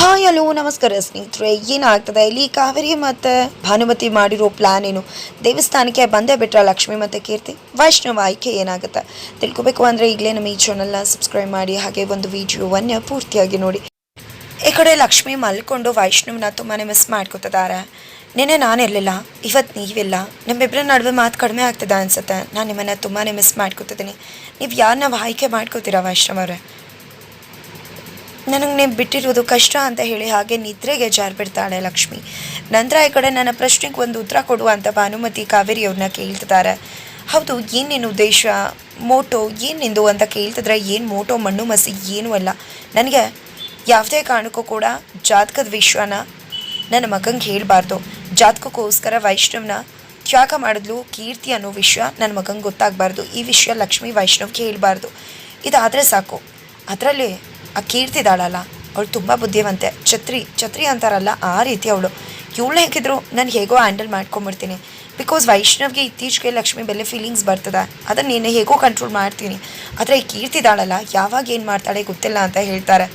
Hi hello ನಮಸ್ಕಾರ ಸ್ನೇಹಿತರೆ. ಏನಾಗ್ತದೆ ಇಲ್ಲಿ ಕಾವೇರಿ ಮತ್ತು ಭಾನುಮತಿ ಮಾಡಿರೋ ಪ್ಲ್ಯಾನ್ ಏನು? ದೇವಸ್ಥಾನಕ್ಕೆ ಬಂದೇ ಬಿಟ್ರೆ ಲಕ್ಷ್ಮಿ ಮತ್ತು ಕೀರ್ತಿ ವೈಷ್ಣವ ಆಯ್ಕೆ ಏನಾಗುತ್ತೆ ತಿಳ್ಕೊಬೇಕು ಅಂದರೆ ಈಗಲೇ ನಮ್ಮ ಈ ಚಾನಲ್ನ ಸಬ್ಸ್ಕ್ರೈಬ್ ಮಾಡಿ, ಹಾಗೆ ಒಂದು ವಿಡಿಯೋವನ್ನು ಪೂರ್ತಿಯಾಗಿ ನೋಡಿ. ಈ ಕಡೆ ಲಕ್ಷ್ಮಿ ಮಲ್ಕೊಂಡು ವೈಷ್ಣವನ ತುಂಬಾ ಮಿಸ್ ಮಾಡ್ಕೊತಿದ್ದಾರೆ. ನಿನ್ನೆ ನಾನಿರಲಿಲ್ಲ, ಇವತ್ತು ನೀವಿಲ್ಲ, ನಮ್ಮಿಬ್ಬರ ನಡುವೆ ಮಾತು ಕಡಿಮೆ ಆಗ್ತದೆ ಅನಿಸುತ್ತೆ. ನಾನು ನಿಮ್ಮನ್ನು ತುಂಬಾ ಮಿಸ್ ಮಾಡ್ಕೊತಿದ್ದೀನಿ. ನೀವು ಯಾರನ್ನ ಆಯ್ಕೆ ಮಾಡ್ಕೋತೀರಾ ವೈಷ್ಣವರೇ? ನನಗೆ ನೀವು ಬಿಟ್ಟಿರೋದು ಕಷ್ಟ ಅಂತ ಹೇಳಿ ಹಾಗೆ ನಿದ್ರೆಗೆ ಜಾರ್ಬಿಡ್ತಾಳೆ ಲಕ್ಷ್ಮಿ. ನಂತರ ಈ ಕಡೆ ನನ್ನ ಪ್ರಶ್ನೆಗೆ ಒಂದು ಉತ್ತರ ಕೊಡುವಂಥ ಭಾನುಮತಿ ಕಾವೇರಿ ಅವ್ರನ್ನ ಕೇಳ್ತಿದ್ದಾರೆ. ಹೌದು, ಏನೇನು ಉದ್ದೇಶ, ಮೋಟೋ ಏನಿಂದು ಅಂತ ಕೇಳ್ತಿದ್ರೆ ಏನು ಮೋಟೋ ಮಣ್ಣು ಮಸಿ ಏನೂ ಅಲ್ಲ. ನನಗೆ ಯಾವುದೇ ಕಾರಣಕ್ಕೂ ಕೂಡ ಜಾತಕದ ವಿಷಯನ ನನ್ನ ಮಗಂಗೆ ಹೇಳಬಾರ್ದು. ಜಾತಕಕ್ಕೋಸ್ಕರ ವೈಷ್ಣವನ ತ್ಯಾಗ ಮಾಡಿದ್ಲು ಕೀರ್ತಿ ಅನ್ನೋ ವಿಷಯ ನನ್ನ ಮಗಂಗೆ ಗೊತ್ತಾಗಬಾರ್ದು. ಈ ವಿಷಯ ಲಕ್ಷ್ಮಿ ವೈಷ್ಣವ್ಗೆ ಹೇಳಬಾರ್ದು. ಇದಾದರೆ ಸಾಕು. ಅದರಲ್ಲಿ ಆ ಕೀರ್ತಿದಾಳಲ್ಲ, ಅವಳು ತುಂಬ ಬುದ್ಧಿವಂತೆ, ಛತ್ರಿ ಅಂತಾರಲ್ಲ ಆ ರೀತಿ ಅವಳು. ಇವಳು ಹೇಗಿದ್ರು ನಾನು ಹೇಗೋ ಹ್ಯಾಂಡಲ್ ಮಾಡ್ಕೊಂಬಿಡ್ತೀನಿ. ಬಿಕಾಸ್ ವೈಷ್ಣವ್ಗೆ ಇತ್ತೀಚೆಗೆ ಲಕ್ಷ್ಮಿ ಬೆಲೆ ಫೀಲಿಂಗ್ಸ್ ಬರ್ತದೆ, ಅದನ್ನು ನೀನು ಹೇಗೋ ಕಂಟ್ರೋಲ್ ಮಾಡ್ತೀನಿ. ಆದರೆ ಈ ಕೀರ್ತಿದಾಳಲ್ಲ, ಯಾವಾಗ ಏನು ಮಾಡ್ತಾಳೆ ಗೊತ್ತಿಲ್ಲ ಅಂತ ಹೇಳ್ತಾರೆ.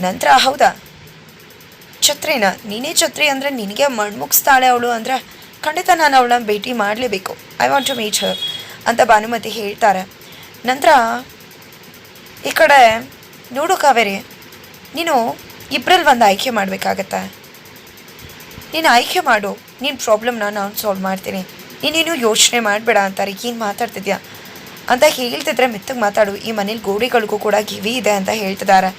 ನಂತರ ಹೌದಾ ಛತ್ರಿನ ನೀನೇ ಛತ್ರಿ ಅಂದರೆ ನಿನಗೆ ಮಣ್ಮುಗಿಸ್ತಾಳೆ ಅವಳು ಅಂದರೆ ಖಂಡಿತ ನಾನು ಅವಳನ್ನ ಭೇಟಿ ಮಾಡಲೇಬೇಕು. I want to meet her ಅಂತ ಭಾನುಮತಿ ಹೇಳ್ತಾರೆ. ನಂತರ ಈ ಕಡೆ ನೋಡು ಕಾವೇರಿ, ನೀನು ಇಬ್ಬರಲ್ಲಿ ಒಂದು ಆಯ್ಕೆ ಮಾಡಬೇಕಾಗತ್ತೆ. ನೀನು ಆಯ್ಕೆ ಮಾಡು, ನಿನ್ನ ಪ್ರಾಬ್ಲಮ್ನ ನಾನು ಸಾಲ್ವ್ ಮಾಡ್ತೀನಿ. ನೀನೇನು ಯೋಚನೆ ಮಾಡಬೇಡ ಅಂತಾರೆ. ಏನು ಮಾತಾಡ್ತಿದ್ಯಾ ಅಂತ ಹೇಳ್ತಿದ್ರೆ ಮೆತ್ತಗೆ ಮಾತಾಡು, ಈ ಮನೇಲಿ ಗೋಡೆಗಳಿಗೂ ಕೂಡ ಕಿವಿ ಇದೆ ಅಂತ ಹೇಳ್ತಿದ್ದಾರೆ.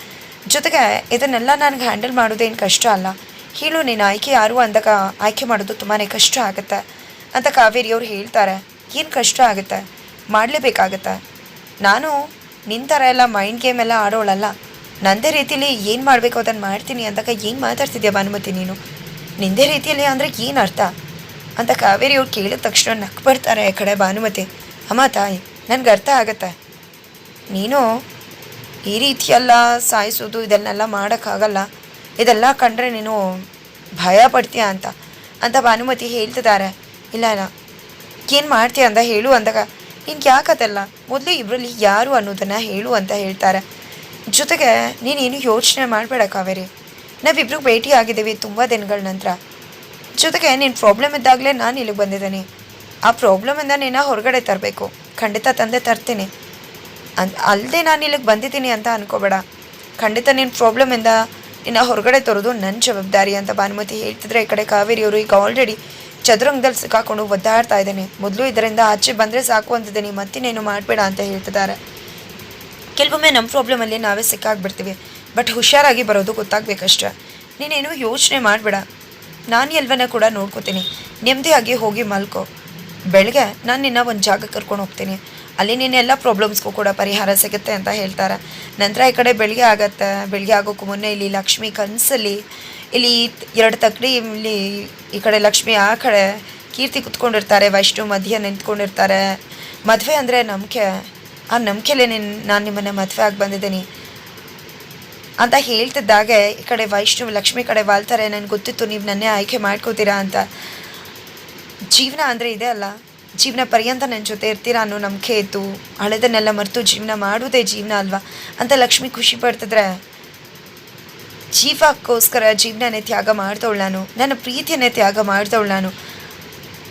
ಜೊತೆಗೆ ಇದನ್ನೆಲ್ಲ ನನಗೆ ಹ್ಯಾಂಡಲ್ ಮಾಡೋದೇನು ಕಷ್ಟ ಅಲ್ಲ. ಹೇಳು ನೀನು ಆಯ್ಕೆ ಯಾರು ಅಂದಾಗ ಆಯ್ಕೆ ಮಾಡೋದು ತುಂಬಾ ಕಷ್ಟ ಆಗುತ್ತೆ ಅಂತ ಕಾವೇರಿಯವ್ರು ಹೇಳ್ತಾರೆ. ಏನು ಕಷ್ಟ ಆಗುತ್ತೆ, ಮಾಡಲೇಬೇಕಾಗತ್ತೆ. ನಾನು ನಿನ್ನ ಥರ ಎಲ್ಲ ಮೈಂಡ್ ಗೇಮ್ ಎಲ್ಲ ಆಡೋಳಲ್ಲ. ನನ್ನದೇ ರೀತಿಯಲ್ಲಿ ಏನು ಮಾಡಬೇಕು ಅದನ್ನು ಮಾಡ್ತೀನಿ ಅಂದಾಗ ಏನು ಮಾತಾಡ್ತಿದ್ಯಾ ಭಾನುಮತಿ ನೀನು? ನಿಂದೇ ರೀತಿಯಲ್ಲಿ ಅಂದರೆ ಏನು ಅರ್ಥ ಅಂತ ಕಾವೇರಿಯವ್ರು ಕೇಳಿದ ತಕ್ಷಣ ನಕ್ಬಿಡ್ತಾರೆ. ಈ ಕಡೆ ಭಾನುಮತಿ, ಅಮ್ಮ ತಾಯಿ ನನಗೆ ಅರ್ಥ ಆಗುತ್ತೆ, ನೀನು ಈ ರೀತಿಯೆಲ್ಲ ಸಾಯಿಸೋದು ಇದನ್ನೆಲ್ಲ ಮಾಡೋಕ್ಕಾಗಲ್ಲ, ಇದೆಲ್ಲ ಕಂಡ್ರೆ ನೀನು ಭಯ ಪಡ್ತೀಯ ಅಂತ ಭಾನುಮತಿ ಹೇಳ್ತಿದ್ದಾರೆ. ಇಲ್ಲ ಏನು ಮಾಡ್ತೀಯ ಅಂತ ಹೇಳು ಅಂದಾಗ ನಿನ್ಗೆ ಯಾಕತ್ತಲ್ಲ, ಮೊದಲು ಇವರಲ್ಲಿ ಯಾರು ಅನ್ನೋದನ್ನು ಹೇಳು ಅಂತ ಹೇಳ್ತಾರೆ. ಜೊತೆಗೆ ನೀನೇನು ಯೋಚನೆ ಮಾಡಬೇಡ ಕಾವೇರಿ, ನಾವಿಬ್ರು ಭೇಟಿ ಆಗಿದ್ದೀವಿ ತುಂಬ ದಿನಗಳ ನಂತರ. ಜೊತೆಗೆ ನಿನ್ನ ಪ್ರಾಬ್ಲಮ್ ಇದ್ದಾಗಲೇ ನಾನು ಇಲ್ಲಿಗೆ ಬಂದಿದ್ದೀನಿ. ಆ ಪ್ರಾಬ್ಲಮಿಂದ ನೀನು ಹೊರಗಡೆ ತರಬೇಕು, ಖಂಡಿತ ತಂದೆ ತರ್ತೀನಿ. ಅಲ್ಲದೆ ನಾನು ಇಲ್ಲಿಗೆ ಬಂದಿದ್ದೀನಿ ಅಂತ ಅನ್ಕೋಬೇಡ. ಖಂಡಿತ ನಿನ್ನ ಪ್ರಾಬ್ಲಮಿಂದ ನಿನ್ನ ಹೊರಗಡೆ ತರೋದು ನನ್ನ ಜವಾಬ್ದಾರಿ ಅಂತ ಭಾನುಮತಿ ಹೇಳ್ತಿದ್ರೆ, ಈ ಕಡೆ ಕಾವೇರಿಯವರು ಈಗ ಆಲ್ರೆಡಿ ಚದುರಂಗದಲ್ಲಿ ಸಿಕ್ಕಾಕೊಂಡು ಒದ್ದಾಡ್ತಾ ಇದ್ದೇನೆ. ಮೊದಲು ಇದರಿಂದ ಆಚೆ ಬಂದರೆ ಸಾಕು ಅಂತಿದ್ದೀನಿ, ಮತ್ತಿನ್ನೇನು ಮಾಡಬೇಡ ಅಂತ ಹೇಳ್ತಿದ್ದಾರೆ. ಕೆಲವೊಮ್ಮೆ ನಮ್ಮ ಪ್ರಾಬ್ಲಮಲ್ಲಿ ನಾವೇ ಸಿಕ್ಕಾಗ್ಬಿಡ್ತೀವಿ, ಬಟ್ ಹುಷಾರಾಗಿ ಬರೋದು ಗೊತ್ತಾಗಬೇಕಷ್ಟೆ. ನೀನೇನು ಯೋಚನೆ ಮಾಡಬೇಡ, ನಾನು ಎಲ್ಲವನ್ನ ಕೂಡ ನೋಡ್ಕೋತೀನಿ. ನೆಮ್ಮದಿಯಾಗಿ ಹೋಗಿ ಮಲ್ಕೋ. ಬೆಳಗ್ಗೆ ನಾನು ನಿನ್ನ ಒಂದು ಜಾಗಕ್ಕೆ ಕರ್ಕೊಂಡು ಹೋಗ್ತೀನಿ, ಅಲ್ಲಿ ನಿನ್ನೆಲ್ಲ ಪ್ರಾಬ್ಲಮ್ಸ್ಗೂ ಕೂಡ ಪರಿಹಾರ ಸಿಗುತ್ತೆ ಅಂತ ಹೇಳ್ತಾರೆ. ನಂತರ ಈ ಕಡೆ ಬೆಳಗ್ಗೆ ಆಗತ್ತೆ. ಬೆಳಗ್ಗೆ ಆಗೋಕ್ಕೂ ಮುನ್ನೆ ಇಲ್ಲಿ ಲಕ್ಷ್ಮಿ ಕನಸಲ್ಲಿ ಇಲ್ಲಿ 2 ತಕ್ಕಡಿ, ಇಲ್ಲಿ ಈ ಕಡೆ ಲಕ್ಷ್ಮಿ, ಆ ಕಡೆ ಕೀರ್ತಿ ಕುತ್ಕೊಂಡಿರ್ತಾರೆ, ವೈಷ್ಣವ್ ಮಧ್ಯ ನಿಂತ್ಕೊಂಡಿರ್ತಾರೆ. ಮದುವೆ ಅಂದರೆ ನಂಬಿಕೆ, ಆ ನಂಬಿಕೆಲೇ ನಾನು ನಿಮ್ಮನ್ನು ಮದುವೆ ಆಗಿ ಬಂದಿದ್ದೀನಿ ಅಂತ ಹೇಳ್ತಿದ್ದಾಗೆ ಈ ಕಡೆ ವೈಷ್ಣವ್ ಲಕ್ಷ್ಮಿ ಕಡೆ ವಾಲ್ತಾರೆ. ನನಗೆ ಗೊತ್ತಿತ್ತು ನೀವು ನನ್ನೇ ಆಯ್ಕೆ ಮಾಡ್ಕೋತೀರಾ ಅಂತ. ಜೀವನ ಅಂದರೆ ಇದೆ ಅಲ್ಲ, ಜೀವನ ಪರ್ಯಂತ ನನ್ನ ಜೊತೆ ಇರ್ತೀರಾ ಅನ್ನೋ ನಂಬಿಕೆ ಇತ್ತು. ಹಳೆದನ್ನೆಲ್ಲ ಮರೆತು ಜೀವನ ಮಾಡೋದೇ ಜೀವನ ಅಲ್ವಾ ಅಂತ ಲಕ್ಷ್ಮಿ ಖುಷಿ ಪಡ್ತಿದ್ರೆ, ಜೀವಕ್ಕೋಸ್ಕರ ಜೀವನನೇ ತ್ಯಾಗ ಮಾಡ್ದವಳು ನಾನು, ನನ್ನ ಪ್ರೀತಿಯನ್ನೇ ತ್ಯಾಗ ಮಾಡ್ದವಳು ನಾನು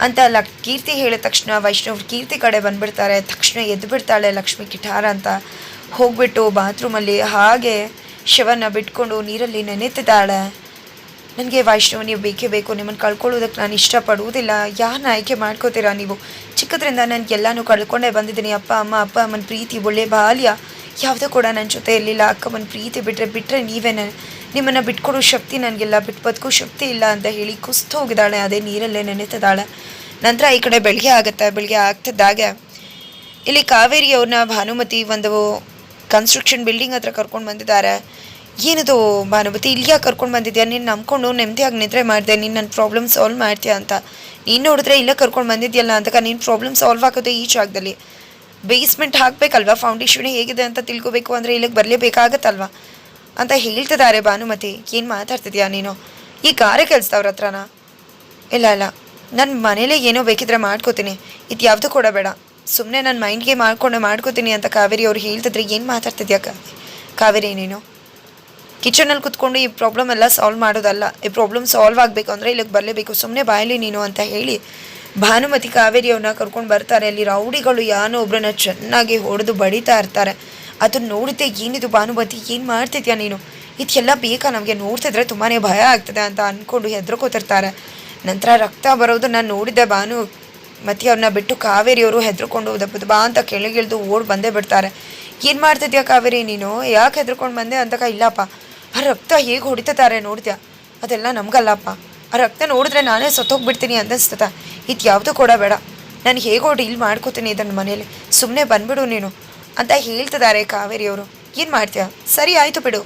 ಅಂತ ಕೀರ್ತಿ ಹೇಳಿದ ತಕ್ಷಣ ವೈಷ್ಣವ್ ಕೀರ್ತಿ ಕಡೆ ಬಂದುಬಿಡ್ತಾರೆ. ತಕ್ಷಣ ಎದ್ದು ಬಿಡ್ತಾಳೆ ಲಕ್ಷ್ಮಿ ಕಿಟಾರ ಅಂತ ಹೋಗ್ಬಿಟ್ಟು ಬಾತ್ರೂಮಲ್ಲಿ ಹಾಗೆ ಶವನ್ನ ಬಿಟ್ಕೊಂಡು ನೀರಲ್ಲಿ ನೆನೆತಿದ್ದಾಳೆ. ನನಗೆ ವೈಷ್ಣವ್ ನೀವು ಬೇಕೇ ಬೇಕು, ನಿಮ್ಮನ್ನು ಕಳ್ಕೊಳ್ಳೋದಕ್ಕೆ ನಾನು ಇಷ್ಟಪಡುವುದಿಲ್ಲ. ಯಾರನ್ನ ಆಯ್ಕೆ ಮಾಡ್ಕೋತೀರಾ ನೀವು? ಚಿಕ್ಕದ್ರಿಂದ ನನಗೆಲ್ಲನೂ ಕಳ್ಕೊಂಡೇ ಬಂದಿದ್ದೀನಿ. ಅಪ್ಪ ಅಮ್ಮನ ಪ್ರೀತಿ, ಒಳ್ಳೆ ಬಾಲ್ಯ ಯಾವುದೂ ಕೂಡ ನನ್ನ ಜೊತೆ ಇರಲಿಲ್ಲ. ಅಕ್ಕಮ್ಮನ ಪ್ರೀತಿ ಬಿಟ್ಟರೆ ನೀವೇ ನಿಮ್ಮನ್ನು ಬಿಟ್ಕೊಡೋ ಶಕ್ತಿ ನನಗಿಲ್ಲ, ಬಿಟ್ಟು ಬದುಕೋ ಶಕ್ತಿ ಇಲ್ಲ ಅಂತ ಹೇಳಿ ಕುಸ್ತು ಹೋಗಿದ್ದಾಳೆ, ಅದೇ ನೀರಲ್ಲೇ ನೆನೆತಿದ್ದಾಳೆ. ನಂತರ ಈ ಕಡೆ ಬೆಳಗ್ಗೆ ಆಗುತ್ತೆ. ಬೆಳಗ್ಗೆ ಆಗ್ತಿದ್ದಾಗೆ ಇಲ್ಲಿ ಕಾವೇರಿಯವ್ರನ್ನ ಭಾನುಮತಿ ಒಂದು ಕನ್ಸ್ಟ್ರಕ್ಷನ್ ಬಿಲ್ಡಿಂಗ್ ಹತ್ರ ಕರ್ಕೊಂಡು ಬಂದಿದ್ದಾರೆ. ಏನದು ಭಾನುಮತಿ, ಇಲ್ಲಿಯಾಗಿ ಕರ್ಕೊಂಡು ಬಂದಿದ್ಯಾ? ನೀನು ನಂಬ್ಕೊಂಡು ನೆಮ್ಮದಿಯಾಗಿ ನಿದ್ರೆ ಮಾಡಿದೆ, ನೀನು ನನ್ನ ಪ್ರಾಬ್ಲಮ್ ಸಾಲ್ವ್ ಮಾಡ್ತೀಯ ಅಂತ. ನೀನು ನೋಡಿದ್ರೆ ಇಲ್ಲೇ ಕರ್ಕೊಂಡು ಬಂದಿದ್ಯಲ್ಲ ಅಂತ ನೀನು ಪ್ರಾಬ್ಲಮ್ ಸಾಲ್ವ್ ಆಗೋದು ಈ ಜಾಗದಲ್ಲಿ. ಬೇಸ್ಮೆಂಟ್ ಹಾಕಬೇಕಲ್ವ, ಫೌಂಡೇಶನ್ ಹೇಗಿದೆ ಅಂತ ತಿಳ್ಕೊಬೇಕು ಅಂದರೆ ಇಲ್ಲಿಗೆ ಬರಲೇಬೇಕಾಗತ್ತಲ್ವ ಅಂತ ಹೇಳ್ತಿದ್ದಾರೆ ಭಾನುಮತಿ. ಏನು ಮಾತಾಡ್ತಿದ್ಯಾ ನೀನು? ಈ ಗಾರೆ ಕೆಲಸದವ್ರ ಹತ್ರನಾ? ಇಲ್ಲ ನನ್ನ ಮನೇಲೇ ಏನೋ ಬೇಕಿದ್ರೆ ಮಾಡ್ಕೋತೀನಿ, ಇದು ಯಾವುದು ಕೂಡ ಬೇಡ, ಸುಮ್ಮನೆ ನನ್ನ ಮೈಂಡ್ಗೆ ಮಾಡ್ಕೋತೀನಿ ಅಂತ ಕಾವೇರಿ ಅವ್ರು ಹೇಳ್ತಿದ್ರೆ ಏನು ಮಾತಾಡ್ತಿದ್ಯಾ ಕಾವೇರಿ ನೀನು? ಕಿಚನಲ್ಲಿ ಕುತ್ಕೊಂಡು ಈ ಪ್ರಾಬ್ಲಮ್ ಎಲ್ಲ ಸಾಲ್ವ್ ಮಾಡೋದಲ್ಲ, ಈ ಪ್ರಾಬ್ಲಮ್ ಸಾಲ್ವ್ ಆಗಬೇಕು ಅಂದರೆ ಇಲ್ಲಿಗೆ ಬರಲೇಬೇಕು, ಸುಮ್ಮನೆ ಬಾಯಲಿ ನೀನು ಅಂತ ಹೇಳಿ ಭಾನುಮತಿ ಕಾವೇರಿಯವ್ರನ್ನ ಕರ್ಕೊಂಡು ಬರ್ತಾರೆ. ಅಲ್ಲಿ ರೌಡಿಗಳು ಯಾನೋ ಒಬ್ಬರನ್ನ ಚೆನ್ನಾಗಿ ಹೊಡೆದು ಬಡಿತಾ ಇರ್ತಾರೆ. ಅದನ್ನ ನೋಡಿದ್ದೆ, ಏನಿದು ಭಾನುಮತಿ, ಏನು ಮಾಡ್ತಿದ್ಯಾ ನೀನು, ಇದೆಲ್ಲ ಬೇಕಾ ನಮಗೆ, ನೋಡ್ತಿದ್ರೆ ತುಂಬಾ ಭಯ ಆಗ್ತದೆ ಅಂತ ಅಂದ್ಕೊಂಡು ಹೆದರ್ಕೋತಿರ್ತಾರೆ. ನಂತರ ರಕ್ತ ಬರೋದು ನಾನು ನೋಡಿದ್ದೆ. ಭಾನುಮತಿ ಅವ್ರನ್ನ ಬಿಟ್ಟು ಕಾವೇರಿಯವರು ಹೆದರ್ಕೊಂಡು ದಬ್ಬ ಬಾ ಅಂತ ಕೆಳಗಿಳಿದು ಓಡಿ ಬಂದೇ ಬಿಡ್ತಾರೆ. ಏನು ಮಾಡ್ತಿದ್ಯಾ ಕಾವೇರಿ ನೀನು, ಯಾಕೆ ಹೆದರ್ಕೊಂಡು ಬಂದೆ ಅಂತಕ, ಇಲ್ಲಪ್ಪ ಆ ರಕ್ತ ಹೇಗೆ ಹೊಡಿತಾರೆ ನೋಡ್ತೀಯಾ, ಅದೆಲ್ಲ ನಮಗಲ್ಲಪ್ಪ, ಆ ರಕ್ತ ನೋಡಿದ್ರೆ ನಾನೇ ಸತ್ತೋಗ್ಬಿಡ್ತೀನಿ ಅನ್ನಿಸ್ತದ, ಇದು ಯಾವುದು ಕೂಡ ಬೇಡ, ನಾನು ಹೇಗೋ ಡೀಲ್ ಮಾಡ್ಕೋತೀನಿ ಇದನ್ನು ಮನೇಲಿ, ಸುಮ್ಮನೆ ಬಂದ್ಬಿಡು ನೀನು ಅಂತ ಹೇಳ್ತಿದ್ದಾರೆ ಕಾವೇರಿಯವರು. ಏನು ಮಾಡ್ತೀಯಾ, ಸರಿ ಆಯಿತು ಬಿಡು,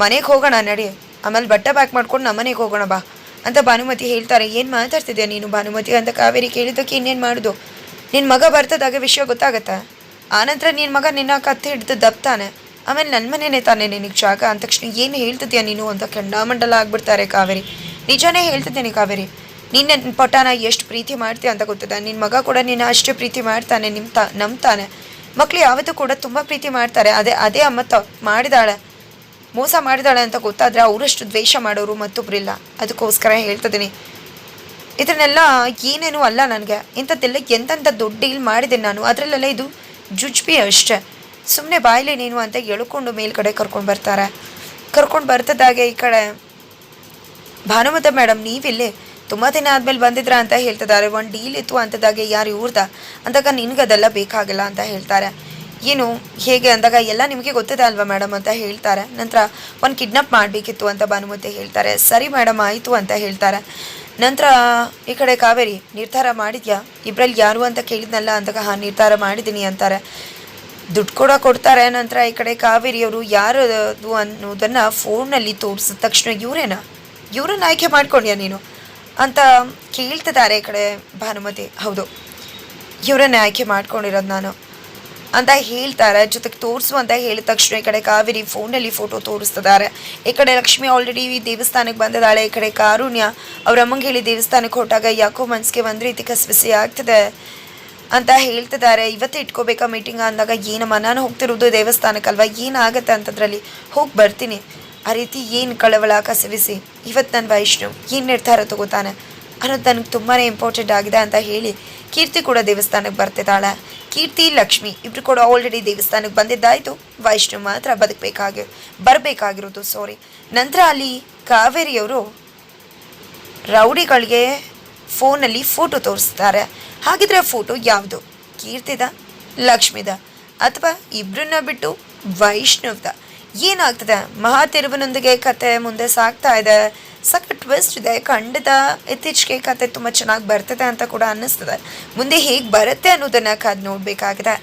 ಮನೆಗೆ ಹೋಗೋಣ ನಡಿ, ಆಮೇಲೆ ಬಟ್ಟೆ ಪ್ಯಾಕ್ ಮಾಡ್ಕೊಂಡು ನಮ್ಮ ಮನೆಗೆ ಹೋಗೋಣ ಬಾ ಅಂತ ಭಾನುಮತಿ ಹೇಳ್ತಾರೆ. ಏನು ಮಾತಾಡ್ತಿದ್ಯಾ ನೀನು ಭಾನುಮತಿ ಅಂತ ಕಾವೇರಿ ಕೇಳಿದ್ದಕ್ಕೆ ಇನ್ನೇನು ಮಾಡೋದು, ನಿನ್ನ ಮಗ ಬರ್ತದಾಗ ವಿಷಯ ಗೊತ್ತಾಗತ್ತಾ, ಆನಂತರ ನಿನ್ನ ಮಗ ನಿನ್ನ ಕತ್ತೆ ಹಿಡಿದು ದಬ್ತಾನೆ, ಆಮೇಲೆ ನನ್ನ ಮನೆಯೇ ತಾನೇ ನಿನಗೆ ಜಾಗ ಅಂದ ತಕ್ಷಣ ಏನು ಹೇಳ್ತಿದ್ಯಾ ನೀನು ಅಂತ ಕೆಂಡಾಮಂಡಲ ಆಗ್ಬಿಡ್ತಾರೆ ಕಾವೇರಿ. ನಿಜಾನೇ ಹೇಳ್ತಿದ್ದೇನೆ ಕಾವೇರಿ, ನಿನ್ನ ಪಟಾನ ಎಷ್ಟು ಪ್ರೀತಿ ಮಾಡ್ತೀಯ ಅಂತ ಗೊತ್ತಿದೆ, ನಿನ್ನ ಮಗ ಕೂಡ ನಿನ್ನ ಅಷ್ಟೇ ಪ್ರೀತಿ ಮಾಡ್ತಾನೆ, ನಂಬ್ತಾನೆ, ಮಕ್ಕಳು ಯಾವತ್ತೂ ಕೂಡ ತುಂಬ ಪ್ರೀತಿ ಮಾಡ್ತಾರೆ. ಅದೇ ಅಮ್ಮ ಮಾಡಿದಾಳೆ, ಮೋಸ ಮಾಡಿದಾಳೆ ಅಂತ ಗೊತ್ತಾದರೆ ಅವರಷ್ಟು ದ್ವೇಷ ಮಾಡೋರು ಮತ್ತೊಬ್ಬರಿಲ್ಲ. ಅದಕ್ಕೋಸ್ಕರ ಹೇಳ್ತಿದ್ದೀನಿ, ಇದನ್ನೆಲ್ಲ ಏನೇನೂ ಅಲ್ಲ ನನಗೆ, ಇಂಥದ್ದೆಲ್ಲ ಎಂತೆಂಥ ದೊಡ್ಡ ಡೀಲ್ ಮಾಡಿದ್ದೀನಿ ನಾನು, ಅದರಲ್ಲೆಲ್ಲ ಇದು ಜುಜ್ಬಿ ಅಷ್ಟೇ, ಸುಮ್ಮನೆ ಬಾಯ್ಲೆ ನೀನು ಅಂತ ಎಳ್ಕೊಂಡು ಮೇಲ್ಗಡೆ ಕರ್ಕೊಂಡು ಬರ್ತಾರೆ. ಕರ್ಕೊಂಡು ಬರ್ತದಾಗೆ ಈ ಕಡೆ ಭಾನುಮತಿ ಮೇಡಮ್ ನೀವಿಲ್ಲಿ ತುಂಬ ದಿನ ಆದಮೇಲೆ ಬಂದಿದ್ರ ಅಂತ ಹೇಳ್ತಿದ್ದಾರೆ, ಒಂದು ಡೀಲ್ ಇತ್ತು ಅಂಥದ್ದಾಗೆ, ಯಾರು ಇವ್ರದ ಅಂದಾಗ ನಿನಗದೆಲ್ಲ ಬೇಕಾಗಿಲ್ಲ ಅಂತ ಹೇಳ್ತಾರೆ. ಏನು ಹೇಗೆ ಅಂದಾಗ ಎಲ್ಲ ನಿಮಗೆ ಗೊತ್ತಿದೆ ಅಲ್ವಾ ಮೇಡಮ್ ಅಂತ ಹೇಳ್ತಾರೆ. ನಂತರ ಒಂದು ಕಿಡ್ನಾಪ್ ಮಾಡಬೇಕಿತ್ತು ಅಂತ ಭಾನುಮತಿ ಹೇಳ್ತಾರೆ. ಸರಿ ಮೇಡಮ್ ಆಯಿತು ಅಂತ ಹೇಳ್ತಾರೆ. ನಂತರ ಈ ಕಡೆ ಕಾವೇರಿ, ನಿರ್ಧಾರ ಮಾಡಿದ್ಯಾ ಇಬ್ಬರಲ್ಲಿ ಯಾರು ಅಂತ ಕೇಳಿದ್ನಲ್ಲ ಅಂದಾಗ ಹಾಂ ನಿರ್ಧಾರ ಮಾಡಿದ್ದೀನಿ ಅಂತಾರೆ. ದುಡ್ಡು ಕೂಡ ಕೊಡ್ತಾರೆ. ನಂತರ ಈ ಕಡೆ ಕಾವೇರಿಯವರು ಯಾರು ಅನ್ನೋದನ್ನು ಫೋನಲ್ಲಿ ತೋರಿಸಿದ ತಕ್ಷಣ ಇವ್ರನ್ನ ಆಯ್ಕೆ ಮಾಡ್ಕೊಂಡ್ಯಾ ನೀನು ಅಂತ ಕೇಳ್ತಿದ್ದಾರೆ ಈ ಕಡೆ ಭಾನುಮತಿ. ಹೌದು, ಇವರನ್ನೇ ಆಯ್ಕೆ ಮಾಡ್ಕೊಂಡಿರೋದು ನಾನು ಅಂತ ಹೇಳ್ತಾರೆ. ಜೊತೆಗೆ ತೋರಿಸು ಅಂತ ಹೇಳಿದ ತಕ್ಷಣ ಈ ಕಡೆ ಕಾವೇರಿ ಫೋನಲ್ಲಿ ಫೋಟೋ ತೋರಿಸ್ತಿದ್ದಾರೆ. ಈ ಕಡೆ ಲಕ್ಷ್ಮಿ ಆಲ್ರೆಡಿ ದೇವಸ್ಥಾನಕ್ಕೆ ಬಂದಿದ್ದಾಳೆ. ಈ ಕಡೆ ಕಾರುಣ್ಯ ಅವ್ರ ಅಮ್ಮಂಗೆ ಹೇಳಿ ದೇವಸ್ಥಾನಕ್ಕೆ ಹೊಟ್ಟಾಗ ಯಾಕೋ ಮನಸ್ಸಿಗೆ ಒಂದು ರೀತಿ ಕಸಬಿಸಿ ಆಗ್ತದೆ ಅಂತ ಹೇಳ್ತಿದ್ದಾರೆ. ಇವತ್ತೇ ಇಟ್ಕೋಬೇಕಾ ಮೀಟಿಂಗ್ ಅಂದಾಗ, ಏನಮ್ಮ ನಾನು ಹೋಗ್ತಿರೋದು ದೇವಸ್ಥಾನಕ್ಕಲ್ವ, ಏನಾಗುತ್ತೆ ಅಂತದ್ರಲ್ಲಿ ಹೋಗಿ ಬರ್ತೀನಿ, ಆ ರೀತಿ ಏನು ಕಳವಳ ಕಸವಿಸಿ ಇವತ್ತು ನನ್ನ ವೈಷ್ಣವ್ ಏನು ನಿರ್ಧಾರ ತಗೋತಾನೆ ಅನ್ನೋದು ನನಗೆ ತುಂಬಾ ಇಂಪಾರ್ಟೆಂಟ್ ಆಗಿದೆ ಅಂತ ಹೇಳಿ ಕೀರ್ತಿ ಕೂಡ ದೇವಸ್ಥಾನಕ್ಕೆ ಬರ್ತಿದ್ದಾಳೆ. ಕೀರ್ತಿ ಲಕ್ಷ್ಮಿ ಇಬ್ಬರು ಕೂಡ ಆಲ್ರೆಡಿ ದೇವಸ್ಥಾನಕ್ಕೆ ಬಂದಿದ್ದಾಯಿತು, ವೈಷ್ಣವ್ ಮಾತ್ರ ಬರಬೇಕಾಗಿರೋದು ನಂತರ ಅಲ್ಲಿ ಕಾವೇರಿಯವರು ರೌಡಿಗಳಿಗೆ ಫೋನಲ್ಲಿ ಫೋಟೋ ತೋರಿಸ್ತಾರೆ. ಹಾಗಿದ್ರೆ ಫೋಟೋ ಯಾವುದು, ಕೀರ್ತಿದ, ಲಕ್ಷ್ಮಿದ, ಅಥವಾ ಇಬ್ಬರನ್ನ ಬಿಟ್ಟು ವೈಷ್ಣವ್ದ? ಏನಾಗ್ತದೆ, ಮಹಾ ತಿರುವಿನೊಂದಿಗೆ ಕತೆ ಮುಂದೆ ಸಾಗ್ತಾ ಇದೆ, ಸಖತ್ ಟ್ವಿಸ್ಟ್ ಇದೆ. ಖಂಡಿತ ಇತ್ತೀಚೆಗೆ ಕತೆ ತುಂಬ ಚೆನ್ನಾಗಿ ಬರ್ತದೆ ಅಂತ ಕೂಡ ಅನ್ನಿಸ್ತದೆ. ಮುಂದೆ ಹೇಗೆ ಬರುತ್ತೆ ಅನ್ನೋದನ್ನು ಕಾದು ನೋಡಬೇಕಾಗಿದೆ.